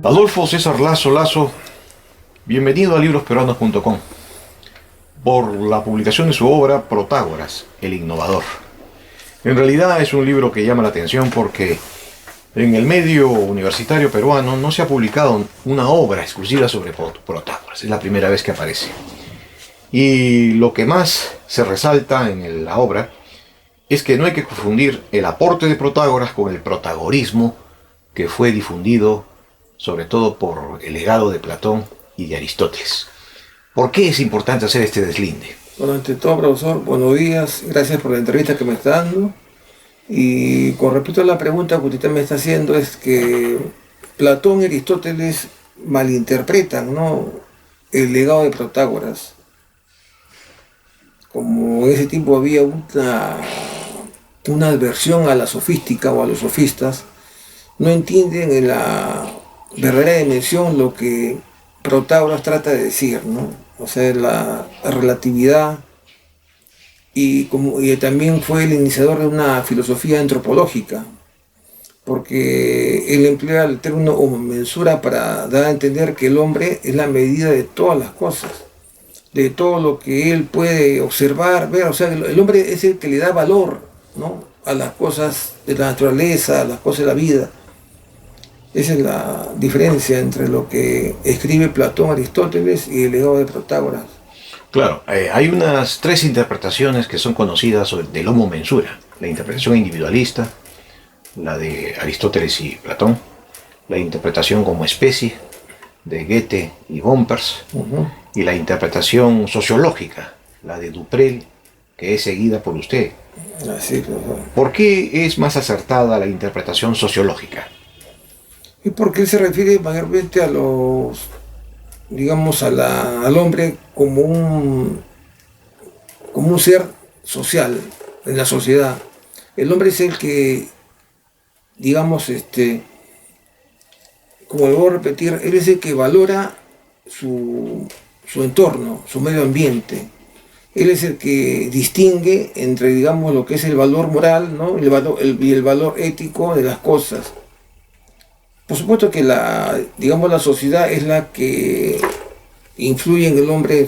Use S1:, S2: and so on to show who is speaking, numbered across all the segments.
S1: Adolfo César Lazo, bienvenido a librosperuanos.com por la publicación de su obra Protágoras, el innovador. En realidad es un libro que llama la atención porque en el medio universitario peruano no se ha publicado una obra exclusiva sobre Protágoras, es la primera vez que aparece. Y lo que más se resalta en la obra es que no hay que confundir el aporte de Protágoras con el protagorismo que fue difundido sobre todo por el legado de Platón y de Aristóteles. ¿Por qué es importante hacer este deslinde?
S2: Bueno, ante todo, profesor, buenos días, gracias por la entrevista que me está dando. Y con respecto a la pregunta que usted me está haciendo, es que Platón y Aristóteles malinterpretan, ¿no?, el legado de Protágoras. Como en ese tiempo había una adversión a la sofística o a los sofistas, no entienden en la verdadera dimensión lo que Protágoras trata de decir, ¿no? O sea, la relatividad, y también fue el iniciador de una filosofía antropológica, porque él emplea el término mensura para dar a entender que el hombre es la medida de todas las cosas, de todo lo que él puede observar, ver. O sea, el hombre es el que le da valor, ¿no?, a las cosas de la naturaleza, a las cosas de la vida. Esa es la diferencia entre lo que escribe Platón, Aristóteles y el legado de Protágoras.
S1: Claro, hay unas tres interpretaciones que son conocidas del homo mensura. La interpretación individualista, la de Aristóteles y Platón, la interpretación como especie de Goethe y Gompers, y la interpretación sociológica, la de Duprel, que es seguida por usted.
S2: Así,
S1: ¿Por qué es más acertada la interpretación sociológica?
S2: Y porque él se refiere mayormente a los, digamos, al hombre como un ser social en la sociedad. El hombre es el que, digamos, como lo voy a repetir, él es el que valora su entorno, su medio ambiente. Él es el que distingue entre, digamos, lo que es el valor moral, ¿no?, y el valor ético de las cosas. Por supuesto que la sociedad es la que influye en el hombre, en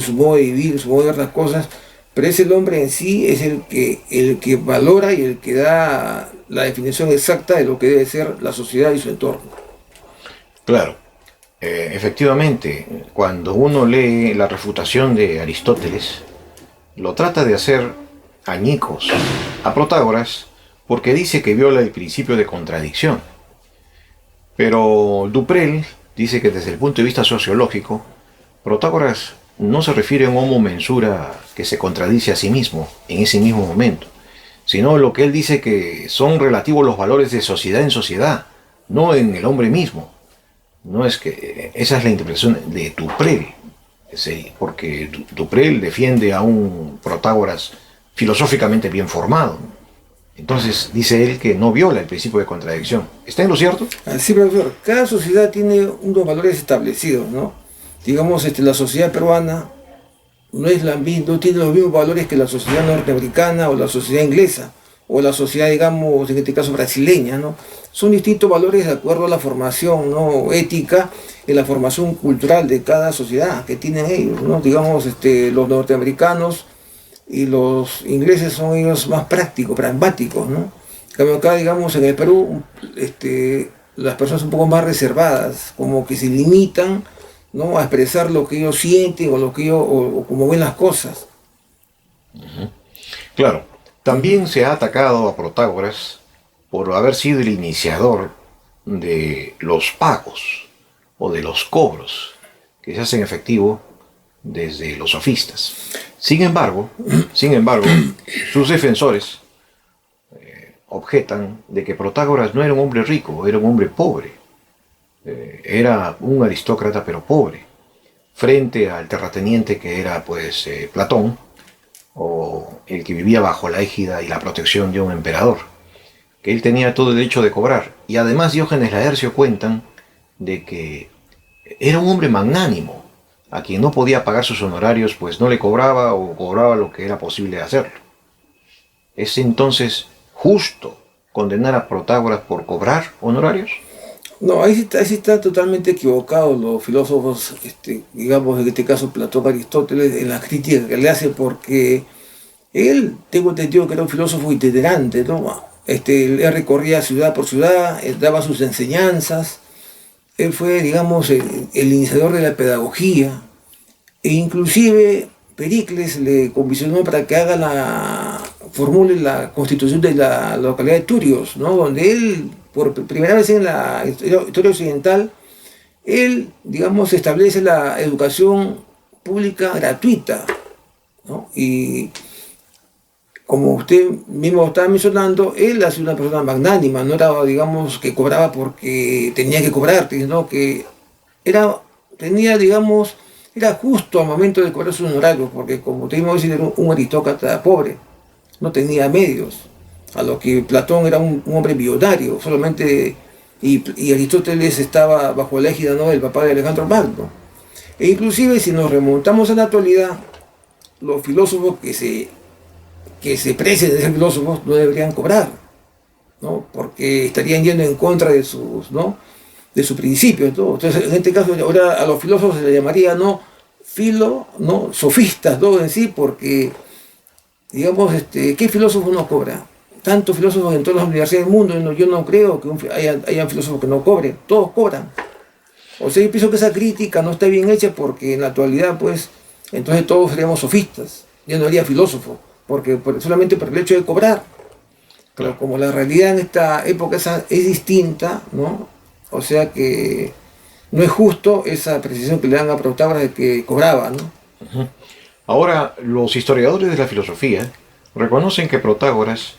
S2: su modo de vivir, en su modo de ver las cosas, pero es el hombre en sí, es el que valora y el que da la definición exacta de lo que debe ser la sociedad y su entorno.
S1: Claro, efectivamente, cuando uno lee la refutación de Aristóteles, lo trata de hacer añicos a Protágoras porque dice que viola el principio de contradicción. Pero Duprel dice que desde el punto de vista sociológico, Protágoras no se refiere a un homo mensura que se contradice a sí mismo en ese mismo momento, sino lo que él dice que son relativos los valores de sociedad en sociedad, no en el hombre mismo. No es que esa es la interpretación de Duprel, porque Duprel defiende a un Protágoras filosóficamente bien formado. Entonces dice él que no viola el principio de contradicción. ¿Está en lo cierto?
S2: Sí, profesor. Cada sociedad tiene unos valores establecidos, ¿no? Digamos, la sociedad peruana no tiene los mismos valores que la sociedad norteamericana o la sociedad inglesa, o la sociedad, digamos, en este caso brasileña, ¿no? Son distintos valores de acuerdo a la formación, ¿no?, ética y la formación cultural de cada sociedad que tienen ellos, ¿no? Digamos, los norteamericanos y los ingleses son ellos más prácticos, pragmáticos, ¿no? Acá, digamos, en el Perú, las personas son un poco más reservadas, como que se limitan, ¿no?, a expresar lo que ellos sienten o como ven las cosas.
S1: Claro, también se ha atacado a Protágoras por haber sido el iniciador de los pagos o de los cobros que se hacen efectivo desde los sofistas. Sin embargo, sus defensores objetan de que Protágoras no era un hombre rico, era un hombre pobre. Era un aristócrata pero pobre, frente al terrateniente que era Platón, o el que vivía bajo la égida y la protección de un emperador, que él tenía todo el derecho de cobrar. Y además Diógenes Laercio cuentan de que era un hombre magnánimo, a quien no podía pagar sus honorarios, pues no le cobraba o cobraba lo que era posible hacerlo. ¿Es entonces justo condenar a Protágoras por cobrar honorarios?
S2: No, ahí sí está totalmente equivocado los filósofos, digamos, en este caso Platón, Aristóteles, en la crítica que le hace, porque él, tengo entendido que era un filósofo itinerante, ¿no? Él recorría ciudad por ciudad, él daba sus enseñanzas, él fue, digamos, el iniciador de la pedagogía, e inclusive Pericles le comisionó para que formule la constitución de la localidad de Turios, ¿no? Donde él, por primera vez en la historia occidental, él, digamos, establece la educación pública gratuita, ¿no? Y como usted mismo estaba mencionando, él ha sido una persona magnánima, no era, digamos, que cobraba porque tenía que cobrar, sino que tenía, digamos, era justo al momento de cobrar sus honorarios, porque como te digo, era un aristócrata pobre, no tenía medios, a lo que Platón era un hombre millonario, solamente, y Aristóteles estaba bajo la égida, ¿no?, del papá de Alejandro Magno. E inclusive si nos remontamos a la actualidad, los filósofos que se precien de ser filósofos no deberían cobrar, ¿no? Porque estarían yendo en contra de sus, ¿no?, de sus principios, ¿no? Entonces, en este caso, ahora a los filósofos se les llamaría no sofistas, ¿no?, en sí, porque, digamos, ¿qué filósofo no cobra? Tantos filósofos en todas las universidades del mundo, yo no creo que hayan filósofos que no cobren, todos cobran. O sea, yo pienso que esa crítica no está bien hecha porque en la actualidad, pues, entonces todos seríamos sofistas, ya no haría filósofo, porque solamente por el hecho de cobrar. Pero como la realidad en esta época es distinta, ¿no? O sea que no es justo esa precisión que le dan a Protágoras de que cobraba, ¿no?
S1: Uh-huh. Ahora, los historiadores de la filosofía reconocen que Protágoras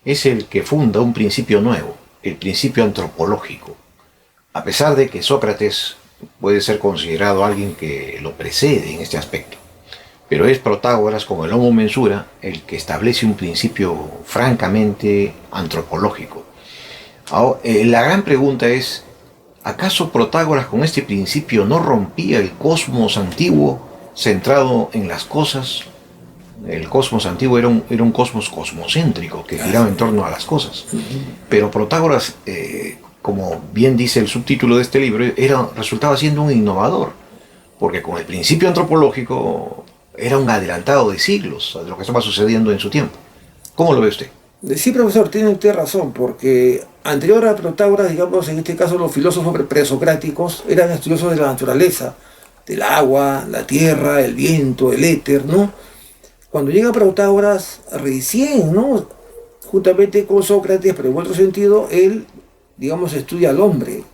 S1: es el que funda un principio nuevo, el principio antropológico, a pesar de que Sócrates puede ser considerado alguien que lo precede en este aspecto. Pero es Protágoras, como el Homo Mensura, el que establece un principio francamente antropológico. Ahora, la gran pregunta es, ¿acaso Protágoras con este principio no rompía el cosmos antiguo centrado en las cosas? El cosmos antiguo era un cosmos cosmocéntrico que giraba en torno a las cosas. Pero Protágoras, como bien dice el subtítulo de este libro, resultaba siendo un innovador, porque con el principio antropológico era un adelantado de siglos de lo que estaba sucediendo en su tiempo. ¿Cómo lo ve usted?
S2: Sí, profesor, tiene usted razón, porque anterior a Protágoras, digamos, en este caso los filósofos presocráticos eran estudiosos de la naturaleza, del agua, la tierra, el viento, el éter, ¿no? Cuando llega Protágoras, recién, ¿no?, juntamente con Sócrates, pero en otro sentido, él, digamos, estudia al hombre.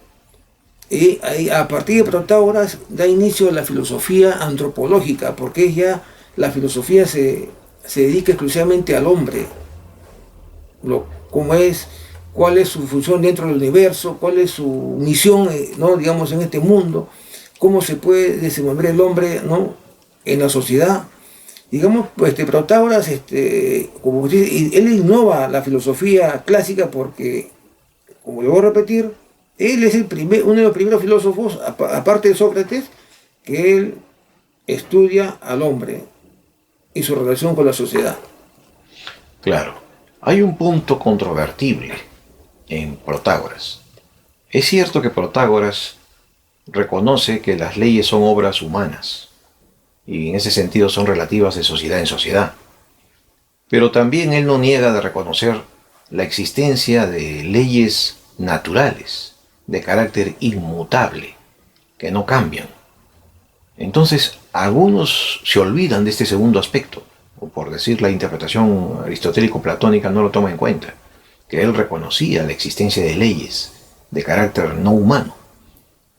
S2: Y ahí, a partir de Protágoras da inicio a la filosofía antropológica, porque ya la filosofía se dedica exclusivamente al hombre. Cuál es su función dentro del universo, cuál es su misión, ¿no?, digamos, en este mundo, cómo se puede desenvolver el hombre, ¿no?, en la sociedad. Digamos, pues Protágoras, como dice, él innova la filosofía clásica porque, como le voy a repetir, él es uno de los primeros filósofos, aparte de Sócrates, que él estudia al hombre y su relación con la sociedad.
S1: Claro, hay un punto controvertible en Protágoras. Es cierto que Protágoras reconoce que las leyes son obras humanas, y en ese sentido son relativas de sociedad en sociedad. Pero también él no niega de reconocer la existencia de leyes naturales, de carácter inmutable, que no cambian. Entonces, algunos se olvidan de este segundo aspecto, o por decir la interpretación aristotélico-platónica no lo toma en cuenta, que él reconocía la existencia de leyes de carácter no humano,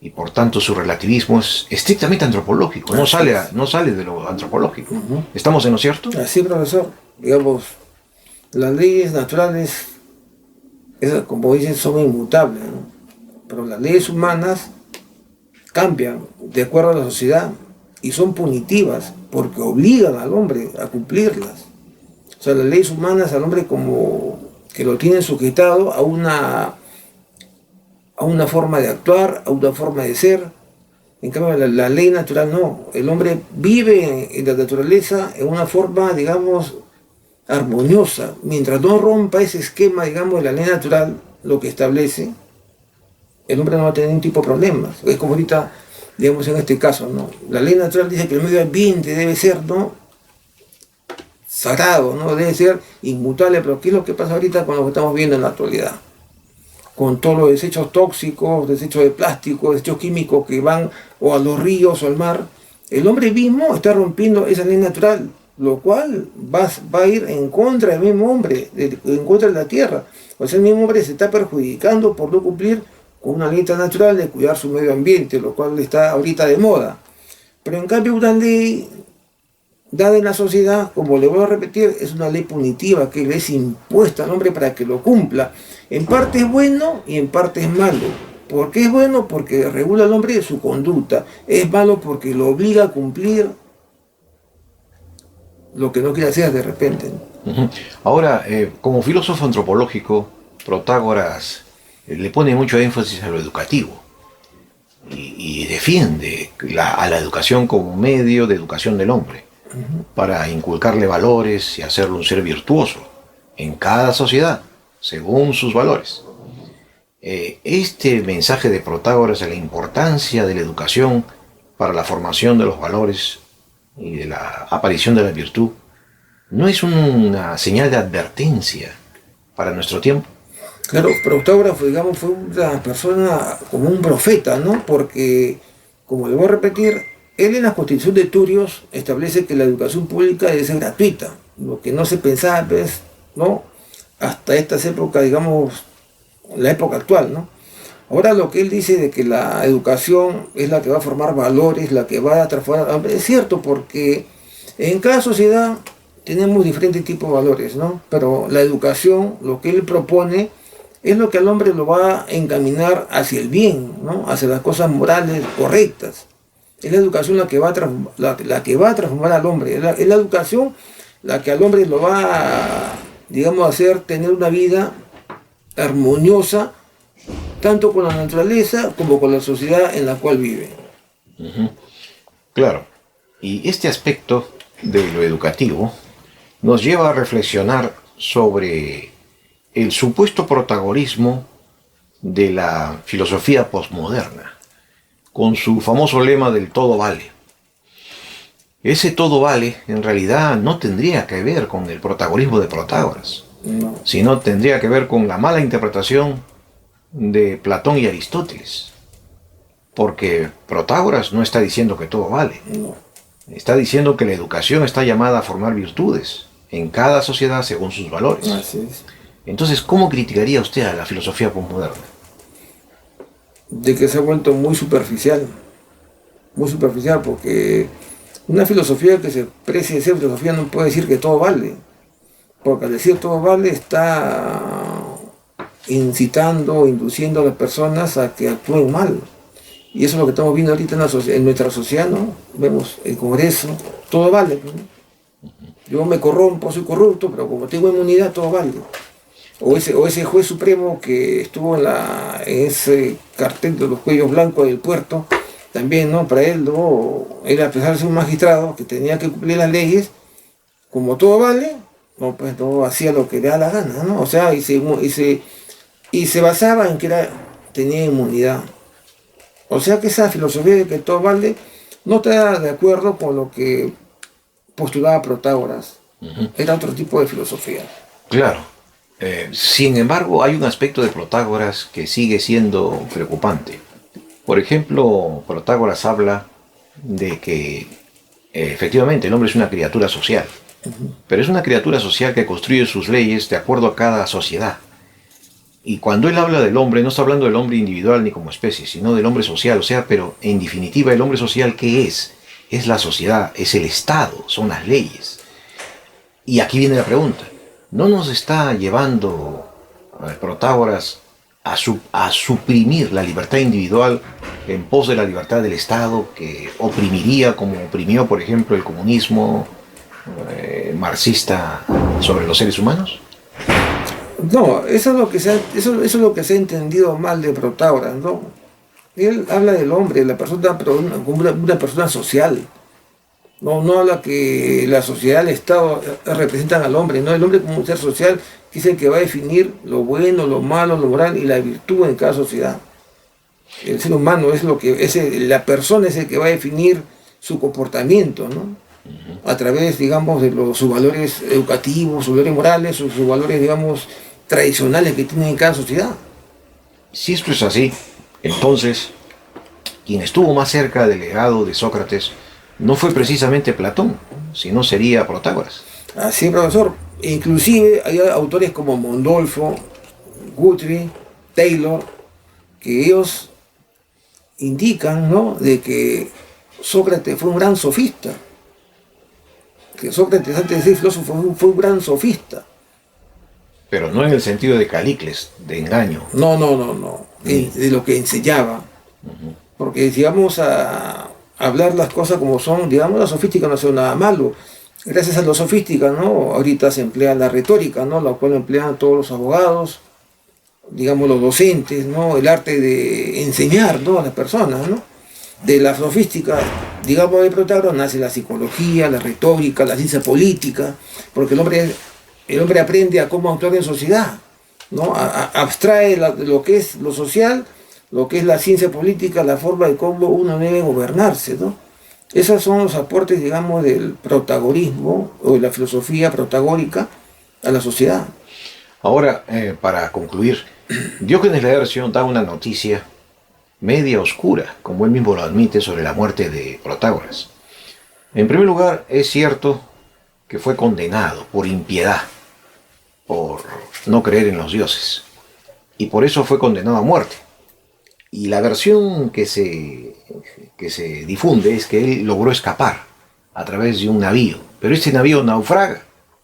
S1: y por tanto su relativismo es estrictamente antropológico, no sale de lo antropológico. Uh-huh. ¿Estamos en lo cierto?
S2: Así, profesor. Digamos, las leyes naturales, como dicen, son inmutables, ¿no? Pero las leyes humanas cambian de acuerdo a la sociedad y son punitivas porque obligan al hombre a cumplirlas. O sea, las leyes humanas al hombre como que lo tienen sujetado a una forma de actuar, a una forma de ser. En cambio, la ley natural no. El hombre vive en la naturaleza en una forma, digamos, armoniosa. Mientras no rompa ese esquema, digamos, de la ley natural, lo que establece, el hombre no va a tener ningún tipo de problemas. Es como ahorita, digamos en este caso, ¿no? La ley natural dice que el medio ambiente debe ser, ¿no?, sagrado, ¿no?, debe ser inmutable, pero ¿qué es lo que pasa ahorita con lo que estamos viendo en la actualidad? Con todos los desechos tóxicos, desechos de plástico, desechos químicos que van o a los ríos o al mar, el hombre mismo está rompiendo esa ley natural, lo cual va a ir en contra del mismo hombre, en contra de la tierra. O sea, el mismo hombre se está perjudicando por no cumplir con una ley tan natural de cuidar su medio ambiente, lo cual está ahorita de moda. Pero en cambio una ley dada en la sociedad, como le voy a repetir, es una ley punitiva que le es impuesta al hombre para que lo cumpla. En parte es bueno y en parte es malo. ¿Por qué es bueno? Porque regula al hombre su conducta. Es malo porque lo obliga a cumplir lo que no quiere hacer de repente.
S1: Ahora, como filósofo antropológico, Protágoras le pone mucho énfasis a lo educativo y defiende a la educación como medio de educación del hombre, para inculcarle valores y hacerlo un ser virtuoso en cada sociedad, según sus valores. Este mensaje de Protágoras de la importancia de la educación para la formación de los valores y de la aparición de la virtud, ¿no es una señal de advertencia para nuestro tiempo?
S2: Claro, Protágoras fue, digamos, fue una persona como un profeta, ¿no? Porque, como le voy a repetir, él en la Constitución de Turios establece que la educación pública debe ser gratuita, lo que no se pensaba, pues, ¿no?, hasta estas épocas, digamos, la época actual, ¿no? Ahora lo que él dice de que la educación es la que va a formar valores, la que va a transformar, es cierto, porque en cada sociedad tenemos diferentes tipos de valores, ¿no? Pero la educación, lo que él propone, es lo que al hombre lo va a encaminar hacia el bien, ¿no?, hacia las cosas morales correctas. Es la educación la que va a transformar al hombre. Es la educación la que al hombre lo va a, digamos, hacer tener una vida armoniosa, tanto con la naturaleza como con la sociedad en la cual vive.
S1: Claro. Y este aspecto de lo educativo nos lleva a reflexionar sobre el supuesto protagonismo de la filosofía posmoderna, con su famoso lema del todo vale. Ese todo vale en realidad no tendría que ver con el protagonismo de Protágoras,
S2: No.
S1: sino tendría que ver con la mala interpretación de Platón y Aristóteles. Porque Protágoras no está diciendo que todo vale.
S2: No.
S1: Está diciendo que la educación está llamada a formar virtudes en cada sociedad según sus valores.
S2: Así es.
S1: Entonces, ¿cómo criticaría usted a la filosofía posmoderna?
S2: De que se ha vuelto muy superficial, porque una filosofía que se precie de ser filosofía no puede decir que todo vale, porque al decir todo vale está incitando o induciendo a las personas a que actúen mal. Y eso es lo que estamos viendo ahorita en nuestra sociedad, ¿no? Vemos el Congreso, todo vale, ¿no? Yo me corrompo, soy corrupto, pero como tengo inmunidad, todo vale. O ese juez supremo que estuvo en ese cartel de los cuellos blancos del puerto, también, ¿no? Para él, ¿no?, él, a pesar de ser un magistrado que tenía que cumplir las leyes, como todo vale, no, pues no hacía lo que le da la gana, ¿no? O sea, y se basaba en que tenía inmunidad. O sea que esa filosofía de que todo vale no está de acuerdo con lo que postulaba Protágoras. Era otro tipo de filosofía.
S1: Claro. Sin embargo, hay un aspecto de Protágoras que sigue siendo preocupante. Por ejemplo, Protágoras habla de que efectivamente el hombre es una criatura social, pero es una criatura social que construye sus leyes de acuerdo a cada sociedad. Y cuando él habla del hombre, no está hablando del hombre individual ni como especie, sino del hombre social. O sea, pero en definitiva, el hombre social, ¿qué es? Es la sociedad, es el Estado, son las leyes. Y aquí viene la pregunta. ¿No nos está llevando Protágoras a suprimir la libertad individual en pos de la libertad del Estado, que oprimiría, como oprimió, por ejemplo, el comunismo marxista sobre los seres humanos?
S2: No, eso es lo que se ha entendido mal de Protágoras, ¿no? Él habla del hombre, la persona, pero como una persona social. No habla que la sociedad, el Estado representan al hombre, ¿no? El hombre como un ser social que es el que va a definir lo bueno, lo malo, lo moral y la virtud en cada sociedad. El ser humano es lo que la persona es el que va a definir su comportamiento, ¿no? A través, digamos, de sus valores educativos, sus valores morales, sus valores, digamos, tradicionales que tiene en cada sociedad.
S1: Si esto es así, entonces, quien estuvo más cerca del legado de Sócrates no fue precisamente Platón, sino sería Protágoras.
S2: Así, profesor. Inclusive hay autores como Mondolfo, Guthrie, Taylor, que ellos indican, ¿no?, de que Sócrates fue un gran sofista. Que Sócrates, antes de ser filósofo, fue un gran sofista.
S1: Pero no en el sentido de Calicles, de engaño.
S2: No. De lo que enseñaba. Porque si vamos a hablar las cosas como son, digamos, la sofística no es nada malo. Gracias a la sofística, ¿no?, ahorita se emplea la retórica, ¿no?, la cual emplean todos los abogados, digamos, los docentes, ¿no?, el arte de enseñar, ¿no?, a las personas, ¿no? De la sofística, digamos, de Protágoras nace la psicología, la retórica, la ciencia política, porque el hombre aprende a cómo actuar en sociedad, ¿no? Abstrae lo que es lo social, lo que es la ciencia política, la forma de cómo uno debe gobernarse, ¿no? Esos son los aportes, digamos, del protagonismo o de la filosofía protagórica a la sociedad.
S1: Ahora, para concluir, Diógenes Laercio da una noticia media oscura, como él mismo lo admite, sobre la muerte de Protágoras. En primer lugar, es cierto que fue condenado por impiedad, por no creer en los dioses, y por eso fue condenado a muerte. Y la versión que se difunde es que él logró escapar a través de un navío, pero este navío naufraga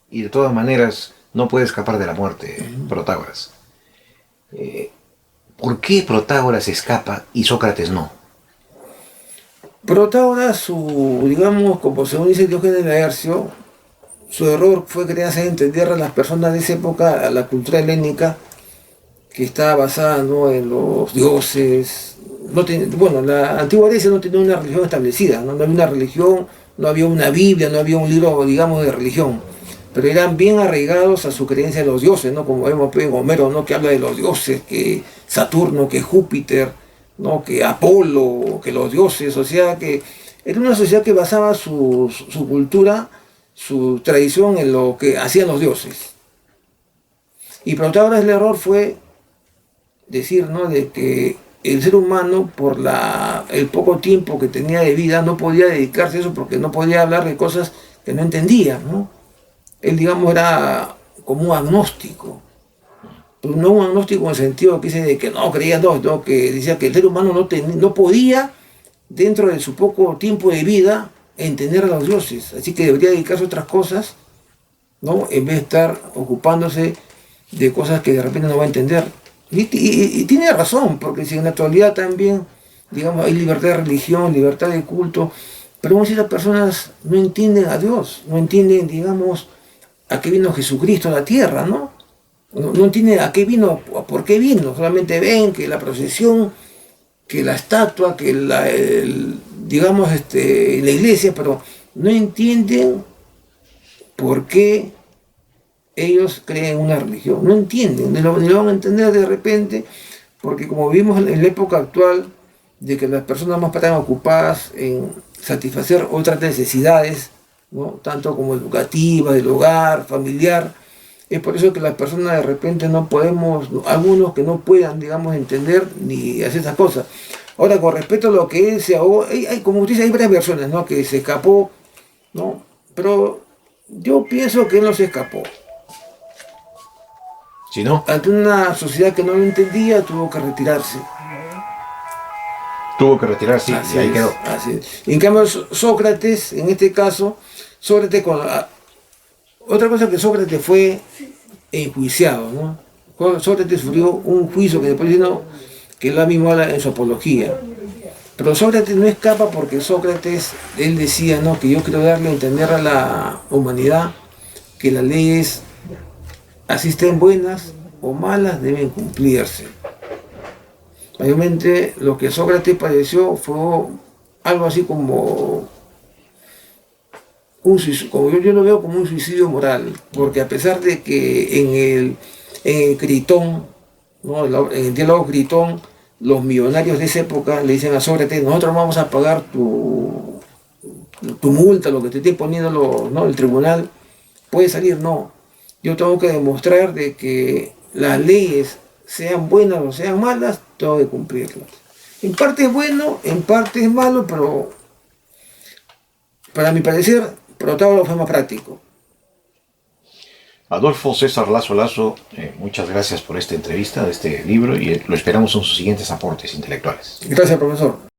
S1: y de todas maneras no puede escapar de la muerte Protágoras. ¿Por qué Protágoras escapa y Sócrates no?
S2: Protágoras, digamos, como según dice Diógenes Laercio, su error fue querer hacer entender a las personas de esa época a la cultura helénica, que estaba basada, ¿no?, en los dioses. La antigua Grecia no tenía una religión establecida, ¿no? No había una religión, no había una Biblia, no había un libro, digamos, de religión, pero eran bien arraigados a su creencia de los dioses, ¿no? Como vemos en Homero, ¿no?, que habla de los dioses, que Saturno, que Júpiter, ¿no?, que Apolo, que los dioses. O sea que era una sociedad que basaba su cultura, su tradición en lo que hacían los dioses. Y Protágoras, el error fue decir, ¿no?, de que el ser humano, por el poco tiempo que tenía de vida, no podía dedicarse a eso porque no podía hablar de cosas que no entendía, ¿no? Él, digamos, era como un agnóstico, pero no un agnóstico en el sentido que dice de que no creía, no, que decía que el ser humano no podía, dentro de su poco tiempo de vida, entender a los dioses, así que debería dedicarse a otras cosas, ¿no?, en vez de estar ocupándose de cosas que de repente no va a entender. Y tiene razón, porque si en la actualidad también, digamos, hay libertad de religión, libertad de culto, pero muchas personas no entienden a Dios, no entienden, digamos, a qué vino Jesucristo a la tierra, ¿no? No entienden a qué vino, por qué vino, solamente ven que la procesión, que la estatua, que digamos, la iglesia, pero no entienden por qué ellos creen una religión, no entienden, ni lo van a entender de repente, porque como vimos en la época actual, de que las personas más están ocupadas en satisfacer otras necesidades, ¿no?, tanto como educativa, del hogar, familiar. Es por eso que las personas de repente no podemos, algunos que no puedan, digamos, entender ni hacer esas cosas. Ahora, con respecto a lo que él se ahogó, como usted dice, hay varias versiones, ¿no?, que se escapó, ¿no?, pero yo pienso que él no se escapó.
S1: Si no,
S2: Ante una sociedad que no lo entendía, tuvo que retirarse.
S1: tuvo que retirarse y ahí quedó.
S2: Así es. En cambio, Sócrates, en este caso, otra cosa que Sócrates fue enjuiciado, ¿no? Sócrates sufrió un juicio que después vino, que él mismo habla en su apología. Pero Sócrates no escapa porque Sócrates, él decía, ¿no?, que yo quiero darle a entender a la humanidad que las leyes, así estén buenas o malas, deben cumplirse. Mayormente lo que Sócrates padeció fue algo así como yo lo veo como un suicidio moral, porque a pesar de que en el Critón, ¿no?, en el diálogo Critón, los millonarios de esa época le dicen a Sócrates, nosotros vamos a pagar tu multa, lo que te esté poniendo ¿no? el tribunal, puede salir, no. Yo tengo que demostrar de que las leyes, sean buenas o sean malas, tengo que cumplirlas. En parte es bueno, en parte es malo, pero para mi parecer, Protágoras fue más práctico.
S1: Adolfo César Lazo, muchas gracias por esta entrevista de este libro y lo esperamos en sus siguientes aportes intelectuales.
S2: Gracias, profesor.